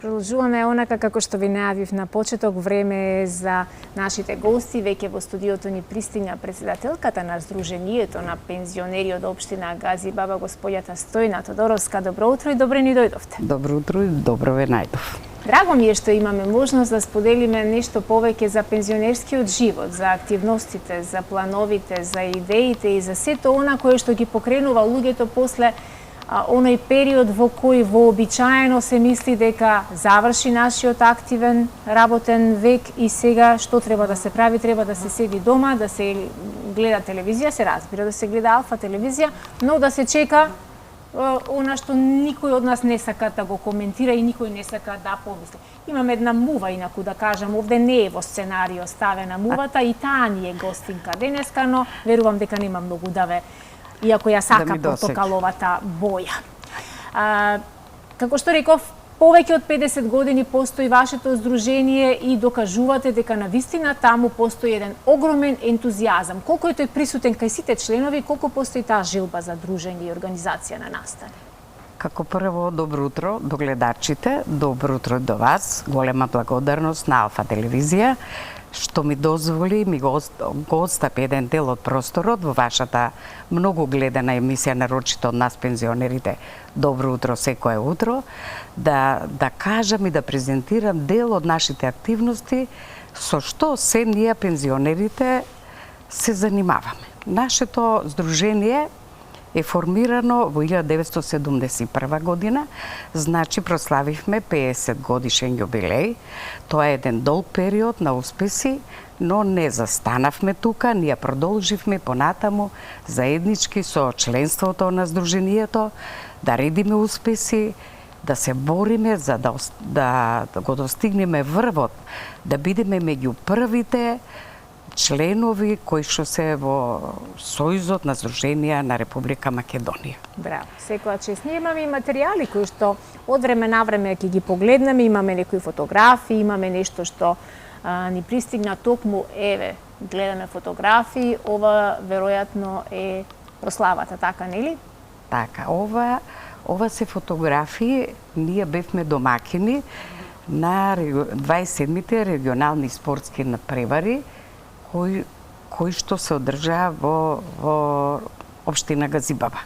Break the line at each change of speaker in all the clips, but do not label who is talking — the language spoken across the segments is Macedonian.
Продолжуваме онака како што ви најавив на почеток, време е за нашите гости. Веќе во студиото ни пристигна председателката на Сдруженијето на пензионери од општина Газибаба, господјата Стојна Тодоровска. Добро утро и добре ни дојдовте.
Добро утро и добро ве најдов.
Драго ми е што имаме можност да споделиме нешто повеќе за пензионерскиот живот, за активностите, за плановите, за идеите и за сето она кое што ги покренува луѓето после оној период во кој вообичаено се мисли дека заврши нашиот активен работен век и сега што треба да се прави? Треба да се седи дома, да се гледа телевизија, се разбира да се гледа Алфа телевизија, но да се чека она што никој од нас не сака да го коментира и никој не сака да помисли. Имам една мува, инаку да кажам, овде не е во сценарио ставена мувата и таа ни е гостинка денеска, но верувам дека нема многу да ве, иако ја сака портокаловата боја. Како што реков, повеќе од 50 години постои вашето здружение и докажувате дека навистина таму постои еден огромен ентузијазам. Колку е тој присутен кај сите членови, колку постои таа жилба за дружење и организација на настани?
Како прво, добро утро до гледачите, добро утро до вас. Голема благодарност на Алфа телевизија што ми дозволи, ми го остапи еден дел од просторот во вашата многу гледана емисија, нарочито од нас пензионерите, Добро утро секое утро, да кажам и да презентирам дел од нашите активности со што се ние пензионерите се занимаваме. Нашето здружение е формирано во 1971 година, значи прославивме 50 годишен јубилеј. Тоа е еден долг период на успеси, но не застанавме тука, ние продолживме понатаму заеднички со членството на здруженијето да редиме успеси, да се бориме за да го достигнеме врвот, да бидеме меѓу првите членови кои што се во Сојузот на Здруженија на Република Македонија.
Браво, секоја чест. Ние имаме и материјали кои што од време на време ќе ги погледнеме, имаме некои фотографии, имаме нешто што ни пристигна токму, еве, гледаме фотографии, ова веројатно е прославата, така нели?
Така, ова се фотографии, ние бевме домакини на 27-те регионални спортски надпревари кои што се одржаа во општина Газибаба.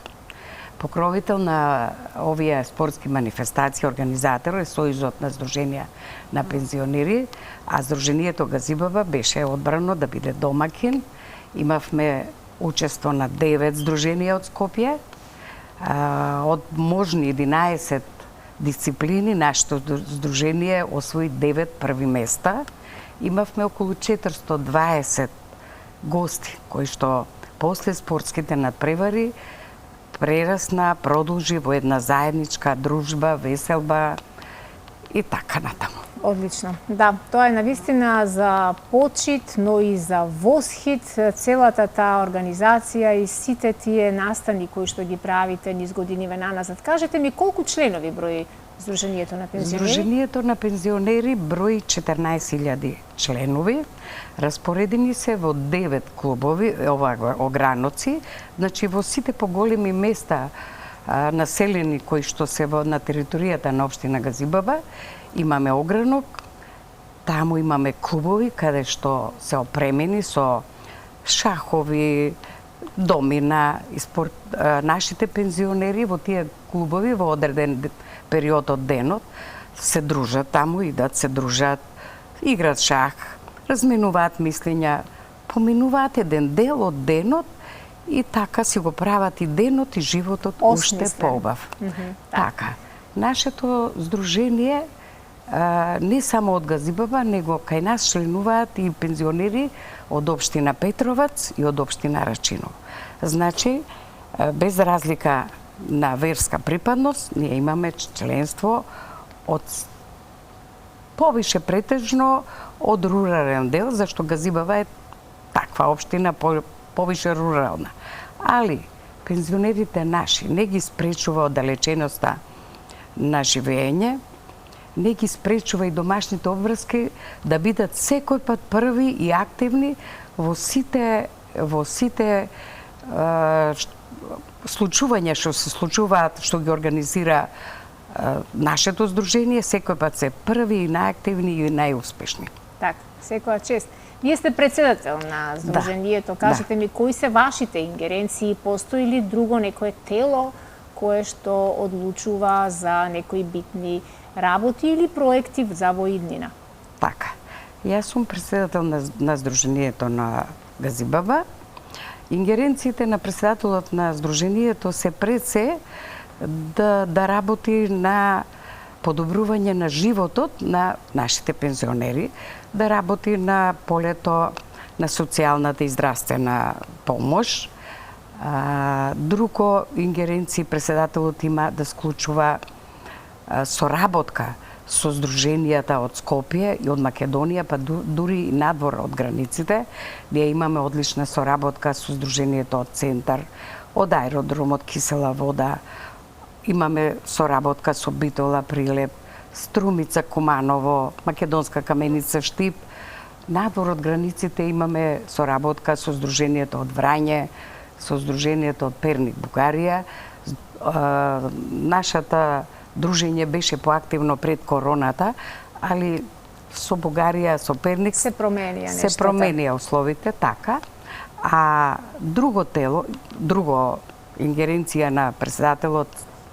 Покровител на овие спортски манифестации, организатор е Сојузот на Сдруженија на пензионери, а Сдруженијето Газибаба беше одбрано да биде домакин. Имавме учество на 9 здруженија од Скопје, од можни 11 дисциплини, нашето здружение освои 9 први места. Имавме околу 420 гости, кои што после спортските надпревари прерасна, продолжи во една заедничка дружба, веселба и така натаму.
Одлично. Да, тоа е навистина за почит, но и за восхит целата таа организација и сите тие настани кои што ги правите низ годиниве наназад. Кажете ми колку членови брои Сдруженијето на пензионери?
Сдруженијето на пензионери брои 14.000 членови, распоредени се во 9 клубови, ограноци, значи во сите поголеми места населени кои што се на територијата на општина Газибаба, имаме огранок, таму имаме клубови каде што се опремени со шахови, домина и спорт. Нашите пензионери во тие клубови во одреден период од денот се дружат таму, идат, се дружат, играат шах, разменуваат мислења, поминуваат еден дел од денот и така си го прават и денот и животот уште поубав. Така. Нашето здружение не само од Газибаба, него кај нас членуваат и пензионери од општина Петровац и од општина Рачиново. Значи, без разлика на верска припадност, ние имаме членство од повише претежно од рурален дел, зашто Газибаба е таква општина повише рурална. Али пензионерите наши не ги спречува оддалеченоста на живење, не ги спречува и домашните обврски да бидат секој пат први и активни во сите случувања што се случуваат, што ги организира нашето здружение секој пат се први и најактивни и најуспешни.
Така, секоја чест. Вие сте председател на здружението. Кажете ми, кои се вашите ингеренции? Постои ли друго некое тело кое што одлучува за некои битни работи или проекти за во иднина?
Така. Јас сум председател на здружението на Газибаба. Ингеренциите на председателот на здружението се пред се да работи на подобрување на животот на нашите пензионери, да работи на полето на социјалната и здравствена помош. Друго ингеренции председателот има да склучува соработка со здруженијата од Скопје и од Македонија, па дури и надвор од границите. Ние имаме одлична соработка со здружението од Центар, од аеродромот Кисела вода. Имаме соработка со Битола Прилеп, Струмица Куманово, Македонска каменица Штип. Надвор од границите имаме соработка со здружението од Врање, со здружението од Перник Бугарија. Нашата дружење беше поактивно пред короната, али со Бугарија, со Перник
се променија
нештата. Се променија условите, така. А друго тело, друго ингеренција на председателот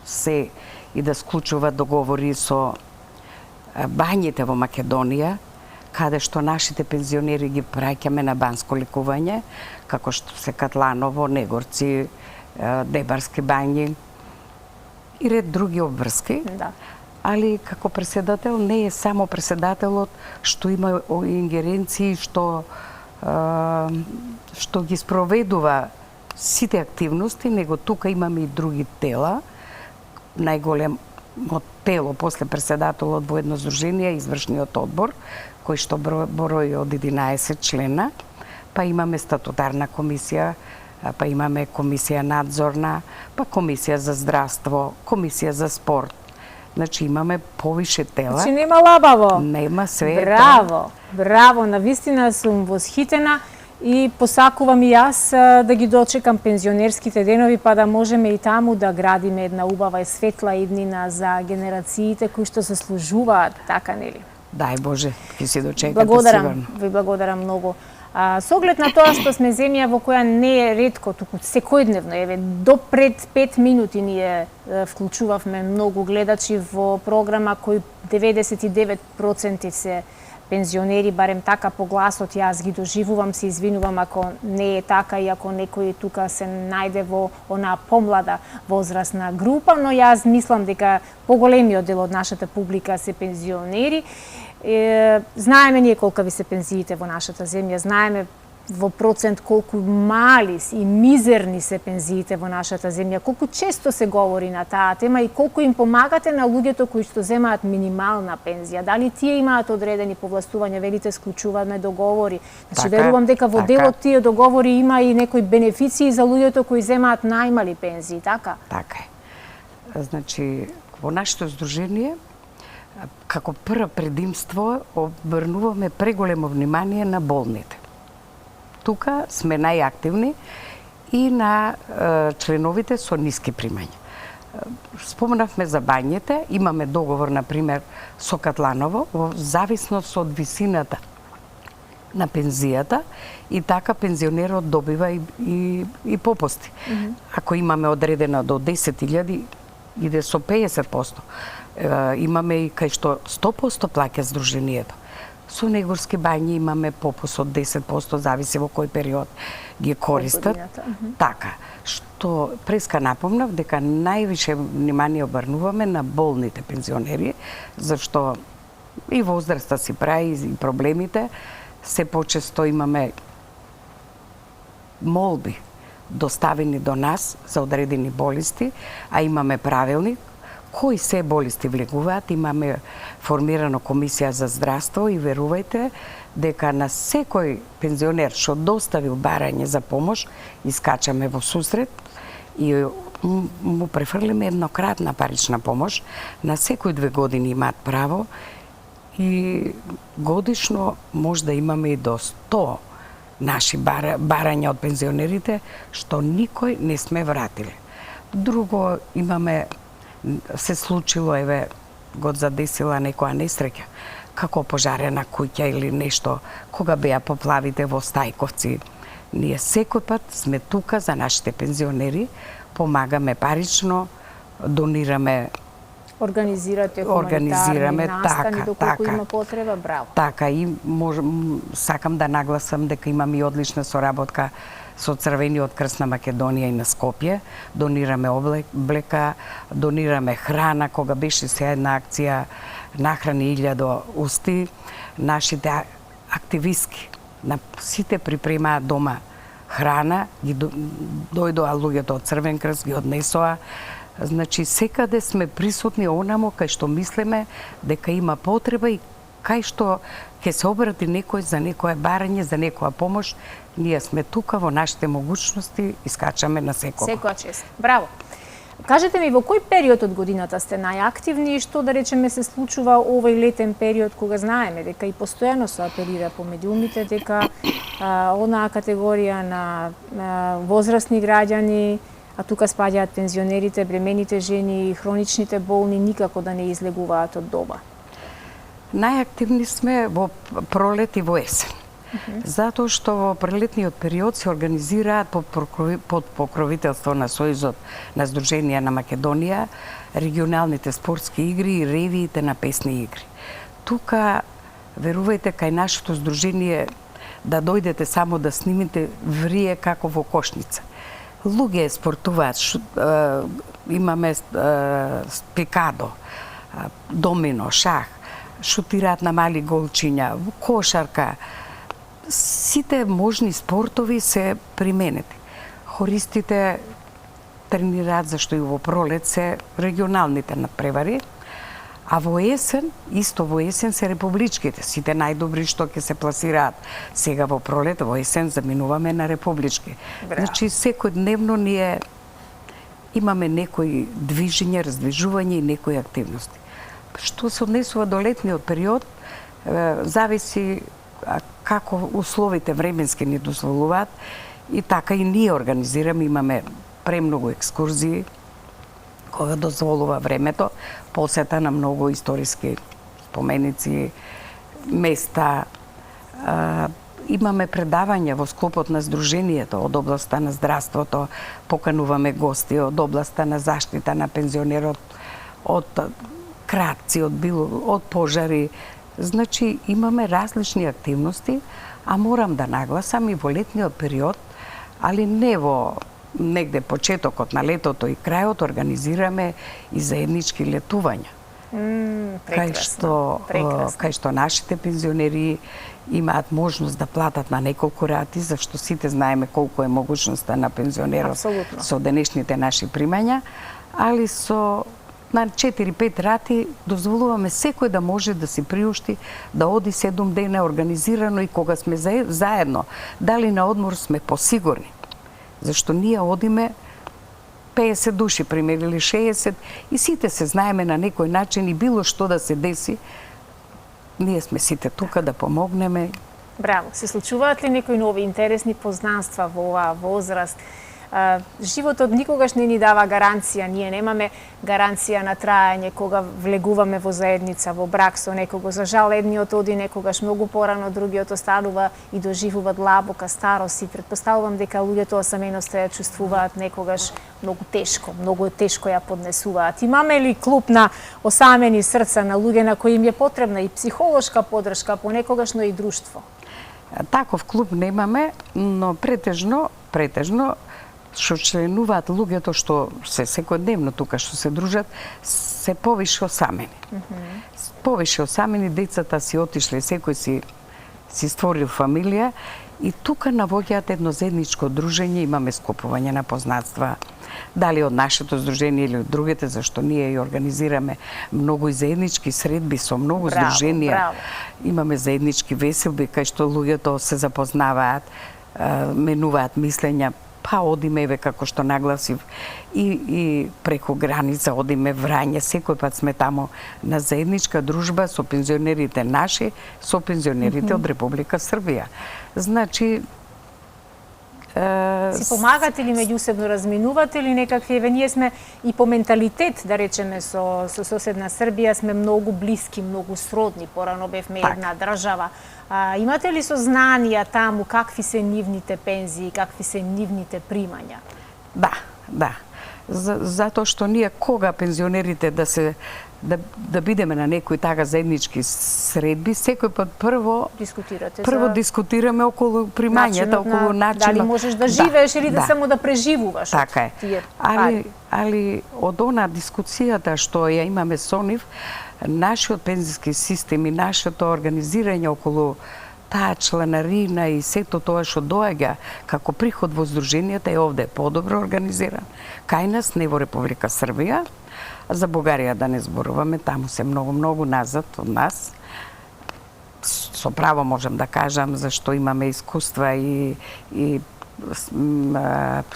се и да склучува договори со бањите во Македонија, каде што нашите пензионери ги праќаме на банско лекување, како што се Катланово, Негорци, Дебарски бањи и ред други обврски.
Да.
Али како председател не е само председателот што има ингеренции што ги спроведува сите активности, него тука имаме и други тела. Најголемото тело после председателот во едно здружение е извршниот одбор, кој што брои од 11 члена, па имаме статутарна комисија, па имаме комисија надзорна, па комисија за здравство, комисија за спорт. Значи имаме повише тела.
Значи нема лабаво.
Нема све.
Браво, браво, навистина сум восхитена и посакувам и јас да ги дочекам пензионерските денови, па да можеме и таму да градиме една убава и светла иднина за генерациите кои што се служуваат, така нели?
Дај Боже, ќе си дочекате
сигурно. Ви благодарам многу. Со оглед на тоа што сме земја во која не е ретко, туку секојдневно, еве, до пред 5 минути ние вклучувавме многу гледачи во програма кој 99% се пензионери, барем така по гласот јас ги доживувам, се извинувам ако не е така и ако некој тука се најде во онаа помлада возрастна група, но јас мислам дека поголемиот дел од нашата публика се пензионери. Знаеме ние колка ви се пензиите во нашата земја, знаеме во процент колку мали и мизерни се пензиите во нашата земја, колку често се говори на таа тема и колку им помагате на луѓето кои што земаат минимална пензија. Дали тие имаат одредени повластувања, велите склучуваме договори. Значи верувам дека во делот тие договори има и некои бенефиции за луѓето кои земаат најмали пензии, така?
Така е. Значи во нашето здружение како прво предимство обрнуваме преголемо внимание на болните. Тука сме најактивни и на членовите со ниски примања. Спомнавме за бањите, имаме договор, например, со Катланово, во зависност од висината на пензијата и така пензионерот добива и попусти. Ако имаме одредена до 10.000, иде со 50%. Имаме и кај што 100% плаќа здружението. Со Негорски бањи имаме попус од 10%, зависи во кој период ги користат. Така, што преска напомнав дека највише внимание обрнуваме на болните пензионери, зашто и возраста си прави и проблемите, се почесто имаме молби доставени до нас за одредени болести, а имаме правилник кои се болести влегуваат. Имаме формирано комисија за здравство и верувајте дека на секој пензионер што доставил барање за помош, искачаме во сусрет и му префрлиме еднократна парична помош. На секој 2 години имаат право и годишно може да имаме и до 100 наши барања од пензионерите што никој не сме вратили. Друго, имаме се случило, еве, го задесила некоја несреќа, како пожарена куќа или нешто, кога беа поплавите во Стајковци. Ние секој пат сме тука за нашите пензионери, помагаме парично, донираме,
Организирате хуманитарни настани доколку има потреба, браво.
Така и сакам да нагласам дека имам и одлична соработка со Црвениот крст на Македонија и на Скопје. Донираме облека, донираме храна, кога беше се една акција нахрани 1000 усти, нашите активистки на сите припремаат дома храна, ги дојдоа луѓето од Црвен крст, ги однесоа. Значи, секаде сме присутни онамо кај што мислиме дека има потреба и кај што ќе се обрати некој за некое барање, за некоја помош, ние сме тука во нашите могуćности и скачаме на секого.
Секоја чест. Браво. Кажете ми, во кој период од годината сте најактивни и што, да речеме, се случува овој летен период, кога знаеме дека и постојано се апелира по медиумите дека онаа категорија на возрастни граѓани, а тука спаѓаат пензионерите, бремените жени и хроничните болни, никако да не излегуваат од дома?
Најактивни сме во пролет и во есен. Затоа што во прелетниот период се организираат под покровителство на Сојузот на Сдруженија на Македонија регионалните спортски игри и ревиите на песни игри. Тука, верувајте, кај нашето здружение да дојдете само да снимите врие како во кошница. Луѓе спортуваат, имаме пикадо, домино, шах, шутираат на мали голчиња, кошарка. Сите можни спортови се применети. Хористите тренираат, зашто и во пролет се регионалните надпревари, а во есен, исто во есен се републичките, сите најдобри што ќе се пласираат. Сега во пролет, во есен заминуваме на републички.
Браво.
Значи, секојдневно ние имаме некои движење, раздвижување и некои активности. Што се однесува до летниот период, зависи како условите временски ни дозволуваат и така и ние организираме, имаме премногу екскурзии кога дозволува времето, посета на многу историски споменици, места. Имаме предавања во склопот на Сдруженијето од областа на здравството, покануваме гости од областа на заштита на пензионерот, од кратци, од пожари. Значи, имаме различни активности, а морам да нагласам и во летниот период, али не во негде почетокот на летото и крајот, организираме и заеднички летувања. Кај што нашите пензионери имаат можност да платат на неколку рати, зашто сите знаеме колку е могуćноста на пензионерот со денешните наши примања, али со на 4-5 рати дозволуваме секој да може да си приушти да оди 7 дена организирано и кога сме заедно, дали на одмор сме посигурни. Зашто ние одиме 50 души, пример, или 60 и сите се знаеме на некој начин и било што да се деси, ние сме сите тука да помогнеме.
Браво. Се случуваат ли некои нови интересни познанства во оваа возраст? Животот никогаш не ни дава гаранција, ние немаме гаранција на траење кога влегуваме во заедница, во брак со некого. За жал, едниот оди некогаш многу порано, другиот останува и доживува длабока старост и претпоставувам дека луѓето осаменоста ја чувствуваат некогаш многу тешко ја поднесуваат. Имаме ли клуб на осамени срца, на луѓе на кои им е потребна и психолошка поддршка, понекогаш, но и друштво?
Таков клуб немаме, но претежно што членуваат луѓето што се секојдневно тука што се дружат, се повише осамени. Повише осамени, децата си отишле, секој си створил фамилија и тука навоѓаат едно заедничко дружење, имаме скопување на познатства, дали од нашето здружение или од другите, зашто ние и организираме многу и заеднички средби со многу здруженија. Имаме заеднички веселби кај што луѓето се запознаваат, менуваат мислења, па одиме, како што нагласив, и преку граница одиме Врање, секој пат сме тамо на заедничка дружба со пензионерите наши, со пензионерите од Република Србија. Значи,
Си помагате ли меѓусебно, разминувате ли некакви, еве ние сме и по менталитет, да речеме, со соседна Србија сме многу блиски, многу сродни, порано бевме една држава. Имате ли сознанија таму какви се нивните пензии, какви се нивните примања?
Да. Затоа што ние кога пензионерите да бидеме на некои така заеднички средби, секој пат прво дискутираме околу примањата, околу начинот.
Дали можеш да живееш или да само да преживуваш.
Така е. Али од она дискусијата што ја имаме со нив, нашиот пензиски систем и нашето организирање околу таа чланарина и сето тоа што доаѓа како приход во здруженијата е овде подобро организиран. Кај нас, не во Република Србија, за Бугарија да не зборуваме, таму се многу назад од нас. Со право можем да кажам, зашто имаме искуства и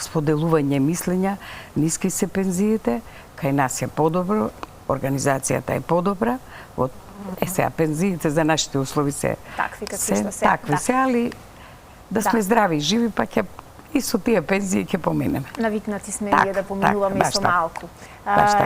споделување мислења, ниски се пензиите, кај нас е подобро, организацијата е подобра, сега пензиите за нашите услови се такви се, али да сме здрави и живи, па ќе и со тие пензии ќе поминеме.
Навикнати сме ние да поминуваме и со малку.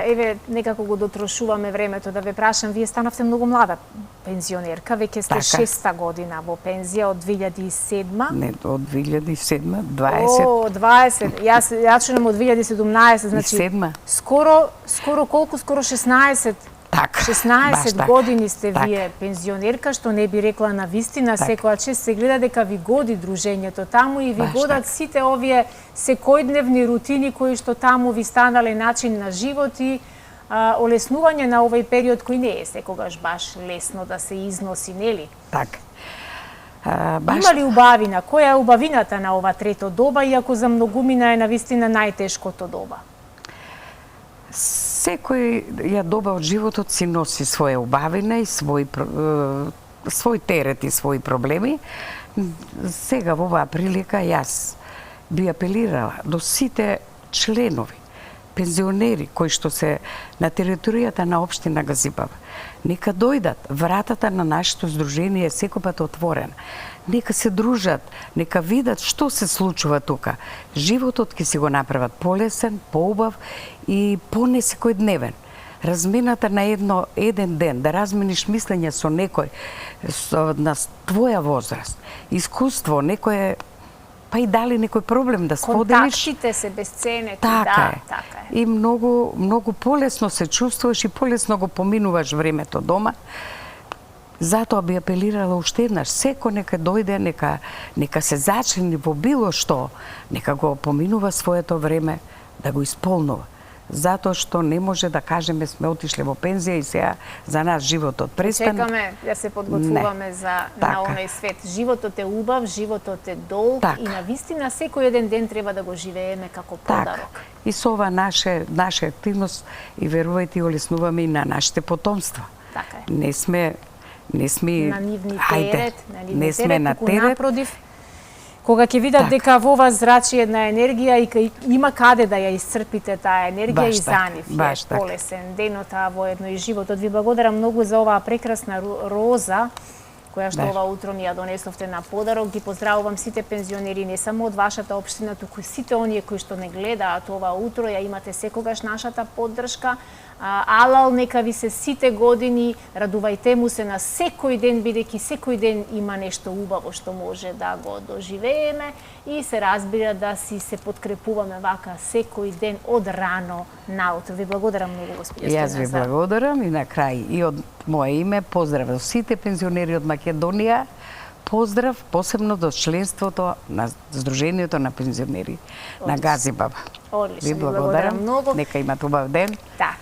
Еве, некако го дотрошуваме времето, да ве прашам, вие станавте многу млада пензионерка, веќе сте 6-та година во пензија од 2007.
Не, од 2007,
20. О, 20. Јас чунам од 2017, значи скоро колку? Скоро 16. 16 години сте вие пензионерка, што не би рекла на вистина, секоја чест се гледа дека ви годи дружењето таму и ви годат сите овие секојдневни рутини кои што таму ви станале начин на живот и олеснување на овој период кој не е секогаш баш лесно да се износи, нели?
Така.
Има ли убавина? Која е убавината на ова трето доба, иако за многумина е навистина најтешкото доба?
Секој ја доба од животот си носи своја убавина и свој терет и своји проблеми. Сега во оваа прилика јас би апелирала до сите членови, пензионери кои што се на територијата на општина Газибаб, нека дојдат, вратата на нашето здружение е секој пат отворена. Нека се дружат, нека видат што се случува тука. Животот ќе си го направат полесен, поубав и понесекојдневен. Размената на еден ден, да размениш мислење со некој на твоја возраст, искуство, некој па и дали некој проблем да споделиш.
Контактите се бесценети,
така е. И многу полесно се чувствуваш и полесно го поминуваш времето дома. Затоа би апелирала уште еднаш, секој нека дојде, нека се зачлени во било што, нека го поминува своето време, да го исполнува. Затоа што не може да кажеме сме отишле во пензија и сега за нас животот престана.
Чекаме да се подготвуваме на оној свет. Животот е убав, животот е долг и навистина секој еден ден треба да го живееме како подарок.
И со ова наша активност и верувајте олеснуваме и на нашите потомства.
Така е.
Не сме
на нивни терет, напротив, кога ќе видат дека во вас зрачи една енергија и има каде да ја исцрпите таа енергија и за нив е полесен денот, во едно и животот. Ви благодарам многу за оваа прекрасна роза која што ова утро ми ја донесовте на подарок. Ги поздравувам сите пензионери, не само од вашата општина, туку сите оние кои што не гледаат ова утро, ја имате секогаш нашата поддршка. Алал, нека ви се сите години, радувајте му се на секој ден, бидејќи секој ден има нешто убаво што може да го доживееме и се разбира да си се подкрепуваме вака секој ден од рано наутро. Ви благодарам многу, господја Стојанов.
Јас ви благодарам и на крај и од мое име поздрав до сите пензионери од Македонија. Поздрав посебно до членството на Сдруженијето на пензионери на Газибаб.
Одлично, ви благодарам многу.
Нека имат убав ден.